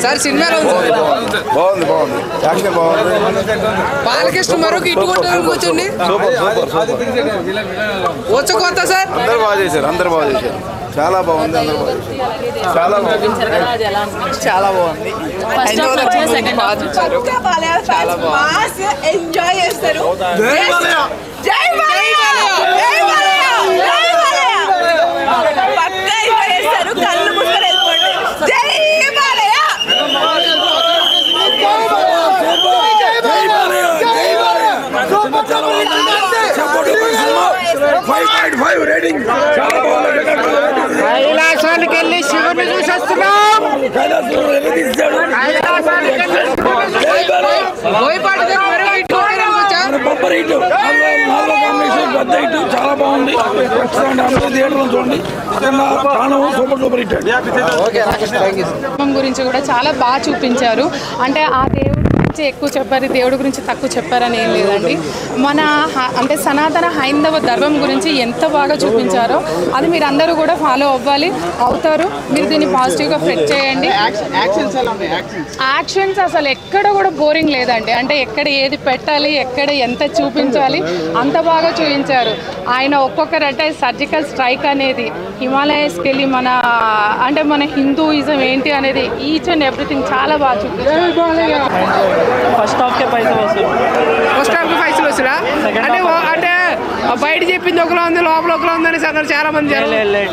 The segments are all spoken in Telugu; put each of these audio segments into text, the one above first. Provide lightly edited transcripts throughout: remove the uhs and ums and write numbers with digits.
సార్ సినిమాలో బాగుంది యాక్షన్ బాగుంది. బాలకృష్ణ మరొక ఇటు కొట్టడానికి వచ్చింది. వచ్చ కొత్త సార్ అందరు బాగా చేశారు చాలా బాగుంది. అందరు బాగా చాలా బాగుంది. ఎంజాయ్ చేస్తారు. కళ్ళు ముసుకొని వెళ్ళిపోండి. జై బాలయ్య. కైలాసానికి వెళ్ళి శివుని చూసి వస్తున్నాం. చాలా బాగుంది. చూడండి గురించి కూడా చాలా బాగా చూపించారు. అంటే ఆ దేవుడి గురించి ఎక్కువ చెప్పారు, దేవుడి గురించి తక్కువ చెప్పారని ఏం లేదండి. మన అంటే సనాతన హైందవ ధర్మం గురించి ఎంత బాగా చూపించారో అది మీరు అందరూ కూడా ఫాలో అవుతారు. మీరు దీన్ని పాజిటివ్గా ఫ్రెట్ చేయండి. యాక్షన్స్ అసలు ఎక్కడ కూడా బోరింగ్ లేదండి. అంటే ఎక్కడ ఏది పెట్టాలి, ఎక్కడ ఎంత చూపించాలి అంత బాగా చూపించారు. ఆయన ఒక్కొక్కరు అంటే సర్జికల్ స్ట్రైక్ అనేది హిమాలయస్కి వెళ్ళి మన హిందూయిజం ఏంటి అనేది ఈచ్ అండ్ ఎవ్రీథింగ్ చాలా బాగా చూపించారు. ఫస్ట్ హాఫ్కే పైసలు వస్తురా అంటే బయట చెప్పింది ఒకలా ఉంది, లోపల ఒకలా ఉందని చాలా మంది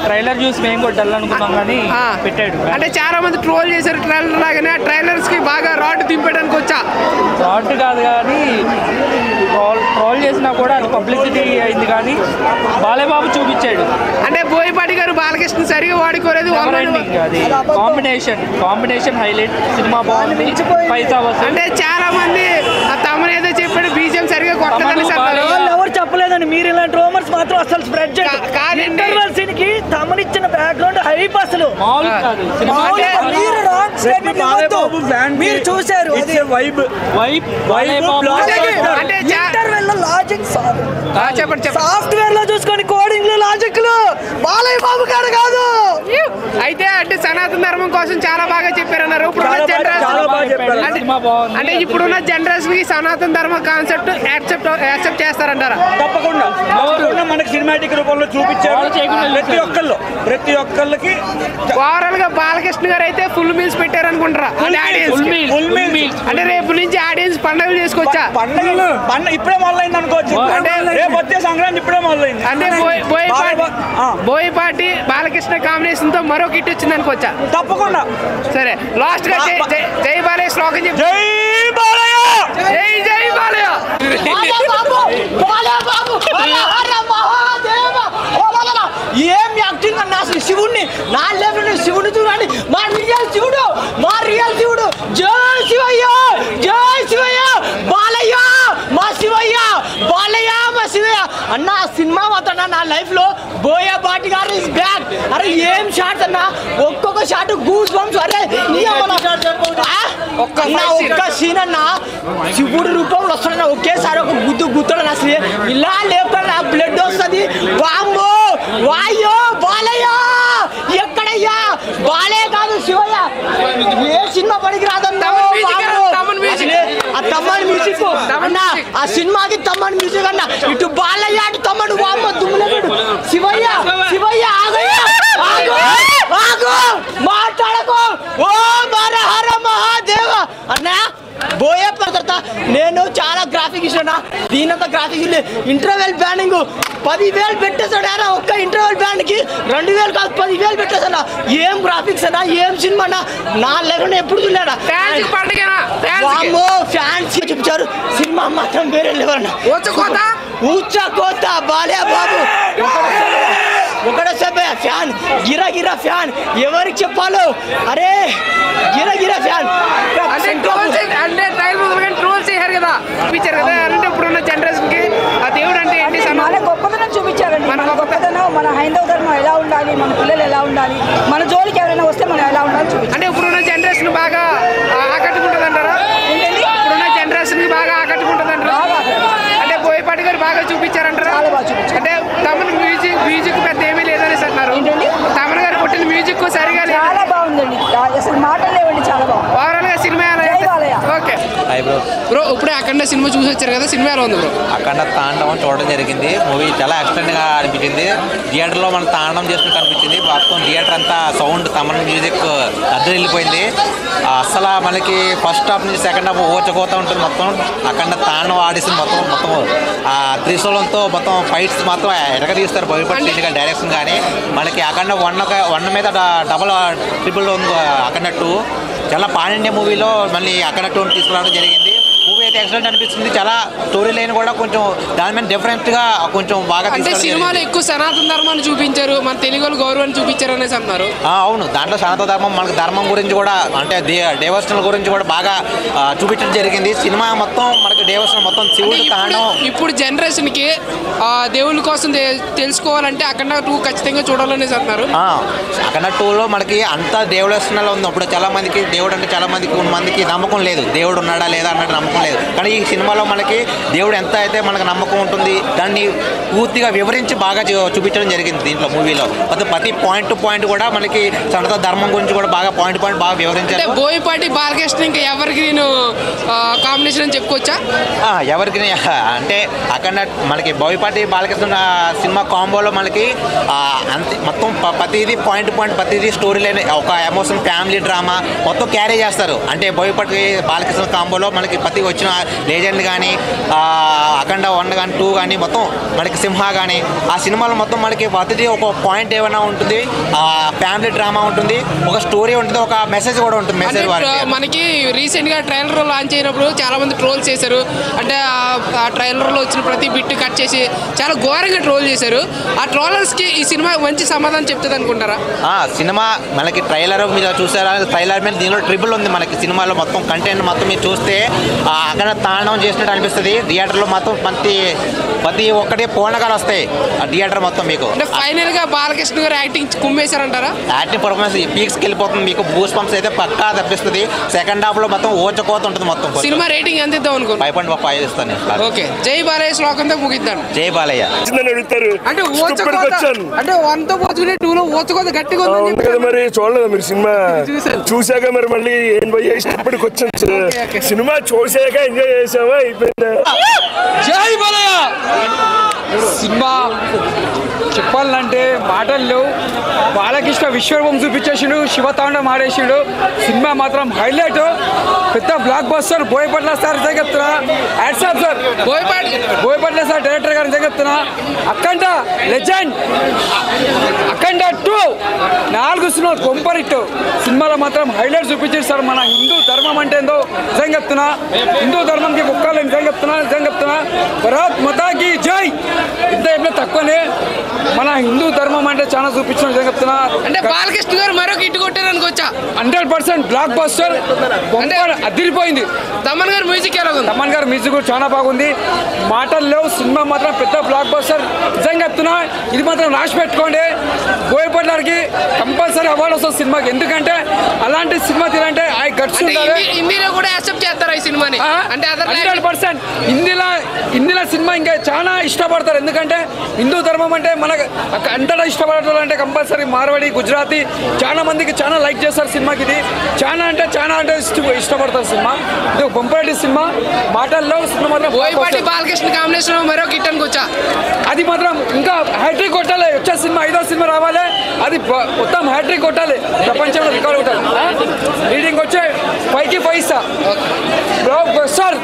ట్రైలర్ చూసి మేము కూడా అనుకున్నాం కానీ పెట్టాడు. అంటే చాలా మంది ట్రోల్ చేశారు ట్రైలర్ లాగానే. ట్రైలర్స్ కి బాగా రాడ్ దింపడానికి వచ్చా. రాడ్ కాదు కానీ ట్రోల్ చేసినా కూడా అది పబ్లిసిటీ అయింది. కానీ బాలయ్యబాబు చూపించాడు. అంటే బోయపాటి గారు బాలకృష్ణ సరిగా వాడుకోలేదు. అది కాంబినేషన్ హైలైట్. సినిమా బాగుంది. పైసా వస్తుంది. అంటే చాలా మంది తమను ఏదో చెప్పాడు, బీజం సరిగా కొట్టదని ఎవరు చెప్పలేదండి. మీరు ఇలాంటి రూమర్స్ మాత్రం అసలు స్ప్రెడ్ చేయండి. తమనిచ్చిన బ్యాక్గ్రౌండ్ హైప్ అసలు మీరు చూసారు. సాఫ్ట్వేర్ లో చూసుకొని కోడింగ్ లో లాజిక్ లో బాలయ్య బాబు గారు కాదు. అయితే అంటే సనాతన ధర్మం కోసం చాలా బాగా చెప్పారన్నారు. అంటే ఇప్పుడున్న జనరేషన్ కి సనాతన ధర్మ కాన్సెప్ట్ యాక్సెప్ట్ చేస్తారంటారా? తప్పకుండా మనకి సినిమాటిక్ రూపంలో చూపించారు. ప్రతి ఒక్కళ్ళకి ఓవరాల్ గా బాలకృష్ణ గారు అయితే ఫుల్ మీల్స్ పెట్టారు అనుకుంటారా? అంటే రేపు నుంచి ఆడియన్స్ పండుగలు చేసుకోవచ్చా? పండుగలు ఇప్పుడే మొదలైంది అనుకోవచ్చు. అంటే రేపు వచ్చే సంక్రాంతి ఇప్పుడే మొదలైంది. అంటే బోయపాటి బాలకృష్ణ కాంబినేషన్ తో మరో కిట్ వచ్చింది అనుకోవచ్చా? తప్పకుండా. సరే లాస్ట్ గా జై బాలయ్య శ్లోకం చెప్పి. జై బాలయ్య. జై బాలయ్య. ఏం యాక్టింగ్ అన్నా అసలు. శివుడిని నా లెవెల్ శివుడు చూడండి. మా రియల్ శివుడు జై శివయ్య, జై శివయ్య, బాలయ్య మా శివయ్య, బాలయ్య మా శివయ్య అన్న. సినిమా మాత్రం నా లైఫ్ లో బోయపాటి గారు ఇస్ బ్యాక్. అరే ఏం షాట్స్ అన్న, ఒక్కొక్క షాట్ గూస్ బంప్స్. అరే ఒక్క సీన్ అన్న శివుడు రూపంలో వస్తున్నా ఒకేసారి ఒక గుద్దడు అసలు ఇలా లేకుండా బ్లడ్ వస్తుంది. వామ్మో వాయో బాలయ్య ఎక్కడయ్యా? బాలయ్య కాదు శివయ్య. ఏ సినిమా పనికి రాదన్నా ఆ తమ్మని మ్యూజిక్ అన్న. ఆ సినిమాకి తమ్మని మ్యూజిక్ అన్న. ఇటు బాలయ్య అటు తమ్మడు. వామ్మ దుమ్ములేడు. శివయ్య ఆగు మాట్లాడకు. ఓ మర హర మహాదేవ అన్న. బోయే పడతా నేను చాలా గ్రాఫిక్ ఇస్తున్నా. దీనంత గ్రాఫిక్ ఇంటర్వెల్ బ్యాండింగ్ 10,000 పెట్టేసాడు. ఒక్క ఇంటర్వెల్ బ్యాండ్ కి 2,000 కాదు 10,000 పెట్టేసాడు. ఏం గ్రాఫిక్స్ అన్నా, ఏం సినిమా అన్నా. నా లెవెల్ ఎప్పుడు చూడలేడా? ఫ్యాన్స్ చూపించారు. సినిమా మాత్రం వేరే లెవెల్ అన్న. ఊచకోత బాలయ్య బాబు ఒకటే ఫ్యాన్. గిరా ఫ్యాన్ ఎవరికి చెప్పాలో. అరే గిరా ఫ్యాన్. అంటే ట్రోల్ చేశారు కదా, చూపించారు కదా. అంటే ఇప్పుడున్న జనరేషన్ కి ఆ దేవుడు అంటే ఏంటి? మన గొప్పతనం చూపించారండి. మన గొప్పతనం, మన హైందవ ధర్మం ఎలా ఉండాలి, మన పిల్లలు ఎలా ఉండాలి, మన జోలికి ఎవరైనా వస్తే మనం ఎలా ఉండాలి చూపించారు. అంటే ఇప్పుడున్న జనరేషన్ బాగా ఆకట్టుకుంటుంది అంటారా? ఇప్పుడున్న జనరేషన్ కి బాగా ఆకట్టుకుంటుంది అంటారా? అంటే బోయపాటి గారు బాగా చూపించారంటారా? అంటే తమను మ్యూజిక్ పెద్ద ఏమీ లేదనేసి అంటున్నారు. తమన్ గారు కొట్టిన మ్యూజిక్ సరిగా లేదు. చాలా బాగుందండి. అసలు మాటలు లేవండి. చాలా బాగుంది. ఇప్పుడే అఖండ సినిమా చూసి వచ్చారు కదా, సినిమా ఎలా ఉంది బ్రో? అఖండ తాండవం చూడడం జరిగింది. మూవీ చాలా ఎక్సలెంట్గా అనిపించింది. థియేటర్లో మనం తాండవం చేసినట్టు అనిపించింది. మొత్తం థియేటర్ అంతా సౌండ్ తమన్ మ్యూజిక్ అద్దరు వెళ్ళిపోయింది. అసలు మనకి ఫస్ట్ హాఫ్ నుంచి సెకండ్ హాఫ్ ఓచకోతా ఉంటుంది. మొత్తం అఖండ తాండవం ఆడిస్తుంది. మొత్తం ఆ త్రిశూలంతో మొత్తం ఫైట్స్ మాత్రం ఎరగదీస్తారు బోయపాటి డైరెక్షన్. కానీ మనకి అఖండ వన్ మీద డబల్ ట్రిపుల్ అఖండ 2 చాలా పాండ్య మూవీలో మళ్ళీ అఖండ 2 తీసుకురావడం జరిగింది. మూవీ అయితే ఎక్సలెంట్ అనిపిస్తుంది. చాలా స్టోరీ లైన్ కూడా కొంచెం దాని మీద డిఫరెంట్గా కొంచెం బాగా అంటే సినిమాలో ఎక్కువ సనాతన ధర్మాన్ని చూపించారు, మన తెలుగు వాళ్ళు గౌరవాన్ని చూపించారు అనేసి అంటున్నారు. అవును, దాంట్లో సనాతన ధర్మం మనకు ధర్మం గురించి కూడా అంటే డైవర్షనల్ గురించి కూడా బాగా చూపించడం జరిగింది. సినిమా మొత్తం మనకి డైవర్షన్ మొత్తం శివుడు తాండవం. ఇప్పుడు జనరేషన్కి దేవుళ్ళ కోసం తెలుసుకోవాలంటే అఖండ 2 ఖచ్చితంగా చూడాలనేసి అంటున్నారు. అఖండ 2లో మనకి అంతా డైవర్షనల్ ఉంది. అప్పుడు చాలా మందికి దేవుడు అంటే చాలా మందికి నమ్మకం లేదు. దేవుడు ఉన్నాడా లేదా అన్నట్టు నమ్మకం లేదు. కానీ ఈ సినిమాలో మనకి దేవుడు ఎంత అయితే మనకు నమ్మకం ఉంటుంది దాన్ని పూర్తిగా వివరించి బాగా చూపించడం జరిగింది. దీంట్లో మూవీలో ప్రతి పాయింట్ టు పాయింట్ కూడా మనకి సనాతన ధర్మం గురించి కూడా బాగా పాయింట్ బాగా వివరించారు. బోయపాటి బాలకృష్ణ ఇంకా ఎవరికి నేను కాంబినేషన్ అని చెప్పుకోవచ్చా? ఎవరికి అంటే అఖండ మనకి బోయపాటి బాలకృష్ణ సినిమా కాంబోలో మనకి అంతే మొత్తం ప్రతిదీ పాయింట్ ప్రతిదీ స్టోరీ లైన్ ఒక ఎమోషన్ ఫ్యామిలీ డ్రామా మొత్తం క్యారీ చేస్తారు. అంటే బోయపాటి బాలకృష్ణ కాంబోలో మనకి ప్రతి వచ్చిన లేజెండ్ కానీ అఖండ 1 కానీ 2 కానీ మొత్తం మనకి సింహ కానీ ఆ సినిమాలో మొత్తం మనకి ప్రతిదీ ఒక పాయింట్ ఏమైనా ఉంటుంది. ఫ్యామిలీ డ్రామా ఉంటుంది, ఒక స్టోరీ ఉంటుంది, ఒక మెసేజ్ కూడా ఉంటుంది. మెసేజ్ మనకి రీసెంట్గా ట్రైలర్ లాంచ్ అయినప్పుడు చాలా మంది ట్రోల్ చేశారు. అంటే ఆ ట్రైలర్లో వచ్చిన ప్రతి బిట్ కట్ చేసి చాలా ఘోరంగా ట్రోల్ చేశారు. ఆ ట్రోలర్స్కి ఈ సినిమా మంచి సమాధానం చెప్తుంది అనుకుంటారా? సినిమా మనకి ట్రైలర్ మీద చూసారా? ట్రైలర్ మీద దీనిలో ట్రిపుల్ ఉంది. మనకి సినిమాలో మొత్తం కంటెంట్ మొత్తం మీరు చూస్తే అక్కడ తాండవం చేసినట్టు అనిపిస్తుంది. థియేటర్లో మొత్తం ప్రతి ఒక్కటి పూర్ణకాలు వస్తాయి ఆ థియేటర్ మొత్తం. మీకు అంటే ఫైనల్గా బాలకృష్ణ గారు యాక్టింగ్ కుమ్మేశారంటారా? యాక్టింగ్ పర్ఫార్మెన్స్ పీక్స్కి వెళ్ళిపోతుంది. మీకు బూస్ పంప్స్ అయితే పక్కా తప్పిస్తుంది. సెకండ్ హాఫ్లో మొత్తం ఓచకోత ఉంటుంది. మొత్తం సినిమా రేటింగ్ ఎంత ఇద్దాం అనుకో? 5.5 ఇస్తాను. ఓకే, జై బాలయ్య శ్లోకంతో ముగిద్దాను. జై బాలయ్య. అంటే అంటే 1తో పోల్చుకునే 2లో ఓచకోత గట్టిగా ఉంది కదా. మరి చూడలేదు మీరు సినిమా? చూసాక మరి మళ్ళీ ఇప్పటికి వచ్చాను. సినిమా చూసాక ఎంజాయ్ చేసామా, అయిపోయిందా? జై బాలయ్య. సినిమా చెప్పాలంటే మాటలు లేవు. బాలకృష్ణ విశ్వరూపం చూపించేసిండు, శివతాండం ఆడేసిండు. సినిమా మాత్రం హైలైట్, పెద్ద బ్లాక్ బస్టర్. బోయపాటి సార్ చెప్తున్నా, hats off sir. Boyapati sir director గారిని చెప్తున్నా. అఖండ లెజెండ్, అఖండ 2 4 సినిమా కొంపరిట్టు. సినిమాలో మాత్రం హైలైట్ చూపించారు సార్. మన హిందూ ధర్మం అంటే ఏందో నిజంగా చెప్తున్నా. హిందూ ధర్మంకి ఒక్కలే నిజంగా చెప్తున్నా. భారత్ మాతాకి జై. ఇంత ఎప్పుడో తక్కువనే. మన హిందూ ధర్మం అంటే చాలా చూపించిన నిజంగా చెప్తున్నా. అంటే బాలకృష్ణ గారు మరొక ఇటు కొట్టారు అనుకోవచ్చా? 100% బ్లాక్ బస్టర్. అంటే అదిరిపోయింది. తమన్ గారు మ్యూజిక్ ఎలా ఉంది? తమన్ గారు మ్యూజిక్ కూడా చాలా బాగుంది. మాటలు లేవు. సినిమా మాత్రం పెద్ద బ్లాక్ బస్టర్ నిజంగా చెప్తున్నా. ఇది మాత్రం రాసి పెట్టుకోండి. బోయపాటి గారికి కంపల్సరీ అవార్డు వస్తుంది సినిమాకి. ఎందుకంటే అలాంటి సినిమా తీయాలంటే ఆ గట్స్ ఉండాలి. హిందీలో కూడా యాక్సెప్ట్ చేస్తారు ఈ సినిమాని. అంటే 100% హిందీలో సినిమా ఇంకా చాలా ఇష్టపడతారు. ఎందుకంటే హిందూ ధర్మం అంటే మనకు అంతటా ఇష్టపడాలంటే కంపల్సరీ మార్వాడి, గుజరాతీ చాలా మందికి చాలా లైక్ చేస్తారు సినిమాకి. ఇది చాలా అంటే ఇష్టపడతారు సినిమా. ఇది బొంపరెడ్డి సినిమా. మాటల్లో సినిమా మాత్రం బోయపాటి బాలకృష్ణ కాంబినేషన్ మరో కిట్టన్కి వచ్చా. అది మాత్రం ఇంకా హ్యాట్రిక్ కొట్టాలి. వచ్చే సినిమా 5వ సినిమా రావాలి. అది మొత్తం హ్యాట్రిక్ కొట్టాలి. ప్రపంచంలో రికార్డు కొట్టాలి. రీడింగ్ వచ్చే 5కి 5 సార్.